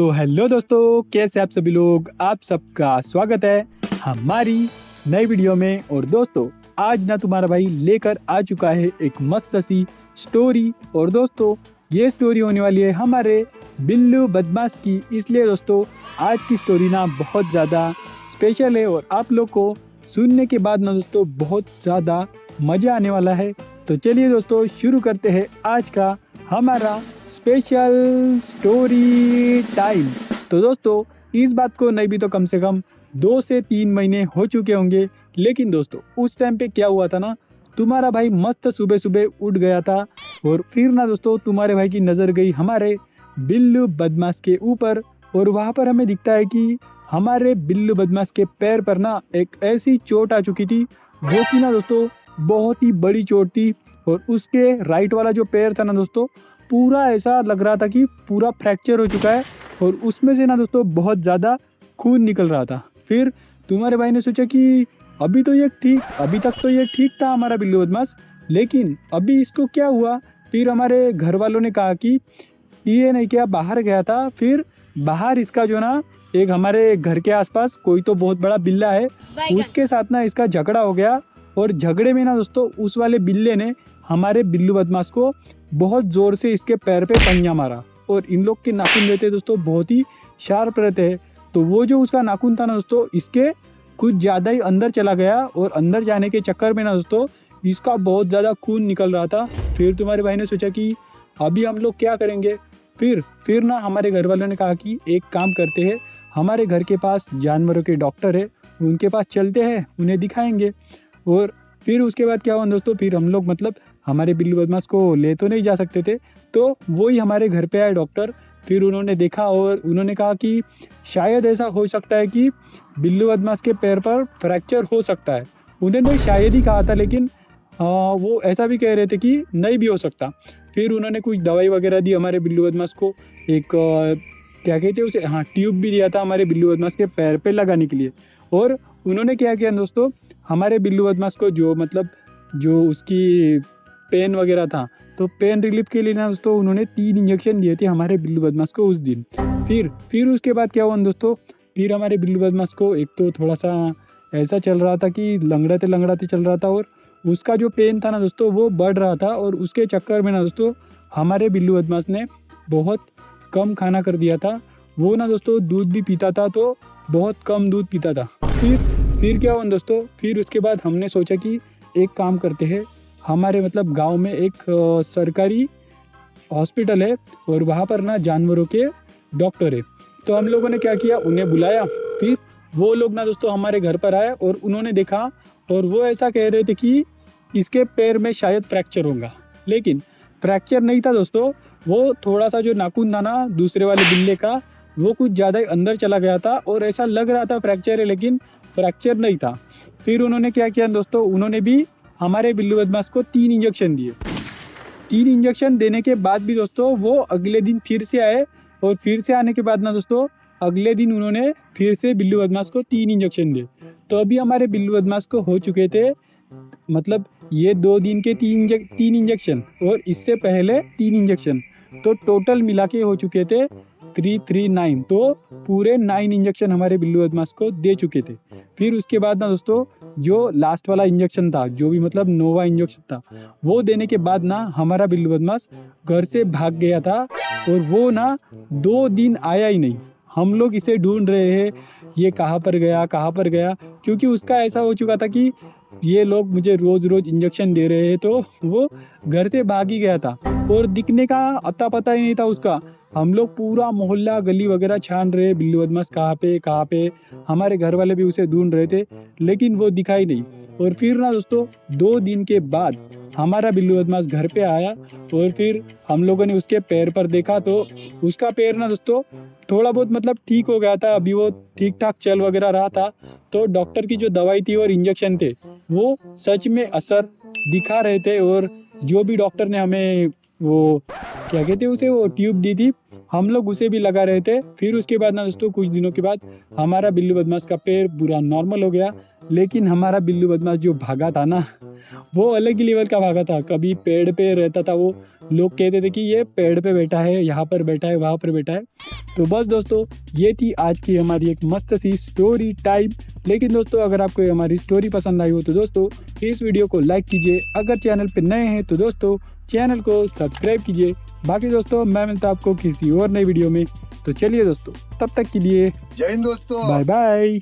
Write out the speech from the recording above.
तो हेलो दोस्तों, कैसे आप सभी लोग। आप सबका स्वागत है हमारी नई वीडियो में। और दोस्तों, आज ना तुम्हारा भाई लेकर आ चुका है एक मस्त सी स्टोरी। और दोस्तों, ये स्टोरी होने वाली है हमारे बिल्लू बदमाश की। इसलिए दोस्तों, आज की स्टोरी ना बहुत ज़्यादा स्पेशल है और आप लोग को सुनने के बाद ना दोस्तों बहुत ज़्यादा मज़ा आने वाला है। तो चलिए दोस्तों, शुरू करते हैं आज का हमारा स्पेशल स्टोरी टाइम। तो दोस्तों, इस बात को नहीं भी तो कम से कम 2 से 3 महीने हो चुके होंगे। लेकिन दोस्तों, उस टाइम पे क्या हुआ था ना, तुम्हारा भाई मस्त सुबह सुबह उठ गया था और फिर ना दोस्तों तुम्हारे भाई की नज़र गई हमारे बिल्लू बदमाश के ऊपर। और वहाँ पर हमें दिखता है कि हमारे बिल्लू बदमाश के पैर पर ना एक ऐसी चोट आ चुकी थी जो कि ना दोस्तों बहुत ही बड़ी चोट थी। और उसके राइट वाला जो पैर था ना दोस्तों, पूरा ऐसा लग रहा था कि पूरा फ्रैक्चर हो चुका है और उसमें से ना दोस्तों बहुत ज़्यादा खून निकल रहा था। फिर तुम्हारे भाई ने सोचा कि अभी तक तो ये ठीक था हमारा बिल्लू बदमाश, लेकिन अभी इसको क्या हुआ। फिर हमारे घर वालों ने कहा कि ये नहीं क्या, बाहर गया था। फिर बाहर इसका जो ना एक हमारे घर के आसपास कोई तो बहुत बड़ा बिल्ला है, उसके साथ ना इसका झगड़ा हो गया। और झगड़े में ना दोस्तों उस वाले बिल्ले ने हमारे बिल्लू बदमाश को बहुत ज़ोर से इसके पैर पे पंजा मारा। और इन लोग के नाखून रहते दोस्तों बहुत ही शार्प रहते हैं। तो वो जो उसका नाखून था ना दोस्तों, इसके कुछ ज़्यादा ही अंदर चला गया और अंदर जाने के चक्कर में ना दोस्तों इसका बहुत ज़्यादा खून निकल रहा था। फिर तुम्हारे भाई ने सोचा कि अभी हम लोग क्या करेंगे। फिर ना हमारे घर वालों ने कहा कि एक काम करते हैं, हमारे घर के पास जानवरों के डॉक्टर है, उनके पास चलते हैं, उन्हें दिखाएंगे। और फिर उसके बाद क्या हुआ दोस्तों, फिर हम लोग मतलब हमारे बिल्लू बदमाश को ले तो नहीं जा सकते थे, तो वो ही हमारे घर पे आए डॉक्टर। फिर उन्होंने देखा और उन्होंने कहा कि शायद ऐसा हो सकता है कि बिल्लू बदमाश के पैर पर फ्रैक्चर हो सकता है। उन्होंने शायद ही कहा था, लेकिन वो ऐसा भी कह रहे थे कि नहीं भी हो सकता। फिर उन्होंने कुछ दवाई वगैरह दी हमारे बिल्लू बदमाश को, एक क्या कहते हैं उसे, हाँ, ट्यूब भी दिया था हमारे बिल्लू बदमाश के पैर पे लगाने के लिए। और उन्होंने क्या किया दोस्तों, हमारे बिल्लू बदमाश को जो उसकी पेन वगैरह था, तो पेन रिलीफ के लिए ना दोस्तों उन्होंने 3 इंजेक्शन दिए थे हमारे बिल्लू बदमाश को उस दिन। फिर उसके बाद क्या हुआ दोस्तों, फिर हमारे बिल्लू बदमाश को एक तो थोड़ा सा ऐसा चल रहा था कि लंगड़ाते चल रहा था और उसका जो पेन था ना दोस्तों वो बढ़ रहा था। और उसके चक्कर में ना दोस्तों हमारे बिल्लू बदमाश ने बहुत कम खाना कर दिया था। वो ना दोस्तों दूध भी पीता था, तो बहुत कम दूध पीता था। फिर क्या हुआ दोस्तों, फिर उसके बाद हमने सोचा कि एक काम करते हैं, हमारे मतलब गांव में एक सरकारी हॉस्पिटल है और वहाँ पर ना जानवरों के डॉक्टर है। तो हम लोगों ने क्या किया, उन्हें बुलाया। फिर वो लोग ना दोस्तों हमारे घर पर आए और उन्होंने देखा और वो ऐसा कह रहे थे कि इसके पैर में शायद फ्रैक्चर होगा। लेकिन फ्रैक्चर नहीं था दोस्तों, वो थोड़ा सा जो नाखून था ना दूसरे वाले बिल्ले का, वो कुछ ज़्यादा ही अंदर चला गया था और ऐसा लग रहा था फ्रैक्चर है, लेकिन फ्रैक्चर नहीं था। फिर उन्होंने क्या किया दोस्तों, उन्होंने भी हमारे बिल्लू बदमाश को 3 इंजेक्शन दिए। 3 इंजेक्शन देने के बाद भी दोस्तों वो अगले दिन फिर से आए। और फिर से आने के बाद ना दोस्तों अगले दिन उन्होंने फिर से बिल्लू बदमाश को 3 इंजेक्शन दिए। तो अभी हमारे बिल्लू बदमाश को हो चुके थे मतलब ये 2 दिन के 3 इंजेक्शन और इससे पहले 3 इंजेक्शन, तो टोटल मिला के हो चुके थे 339। तो पूरे 9 इंजेक्शन हमारे बिल्लू बदमाश को दे चुके थे। फिर उसके बाद ना दोस्तों जो लास्ट वाला इंजेक्शन था, जो भी मतलब नोवा इंजेक्शन था, वो देने के बाद ना हमारा बिल्लू बदमाश घर से भाग गया था। और वो ना 2 दिन आया ही नहीं। हम लोग इसे ढूंढ रहे हैं, ये कहाँ पर गया, क्योंकि उसका ऐसा हो चुका था कि ये लोग मुझे रोज़ इंजेक्शन दे रहे हैं, तो वो घर से भाग ही गया था और दिखने का अता पता ही नहीं था उसका। हम लोग पूरा मोहल्ला गली वगैरह छान रहे, बिल्लू बदमाश कहाँ पे। हमारे घर वाले भी उसे ढूंढ रहे थे, लेकिन वो दिखाई नहीं। और फिर ना दोस्तों 2 दिन के बाद हमारा बिल्लू बदमाश घर पे आया और फिर हम लोगों ने उसके पैर पर देखा, तो उसका पैर ना दोस्तों थोड़ा बहुत मतलब ठीक हो गया था, अभी वो ठीक ठाक चल वगैरह रहा था। तो डॉक्टर की जो दवाई थी और इंजेक्शन थे वो सच में असर दिखा रहे थे। और जो भी डॉक्टर ने हमें वो क्या कहते हैं उसे, वो ट्यूब दी थी, हम लोग उसे भी लगा रहे थे। फिर उसके बाद ना दोस्तों कुछ दिनों के बाद हमारा बिल्लू बदमाश का पैर पूरा नॉर्मल हो गया। लेकिन हमारा बिल्लू बदमाश जो भागा था ना, वो अलग ही लेवल का भागा था। कभी पेड़ पे रहता था वो, लोग कहते थे कि ये पेड़ पे बैठा है, यहाँ पर बैठा है, वहाँ पर बैठा है। तो बस दोस्तों ये थी आज की हमारी एक मस्त सी स्टोरी टाइम। लेकिन दोस्तों अगर आपको ये हमारी स्टोरी पसंद आई हो तो दोस्तों इस वीडियो को लाइक कीजिए। अगर चैनल पे नए हैं तो दोस्तों चैनल को सब्सक्राइब कीजिए। बाकी दोस्तों मैं मिलता हूं आपको किसी और नई वीडियो में। तो चलिए दोस्तों, तब तक के लिए जय हिंद दोस्तों। Bye bye.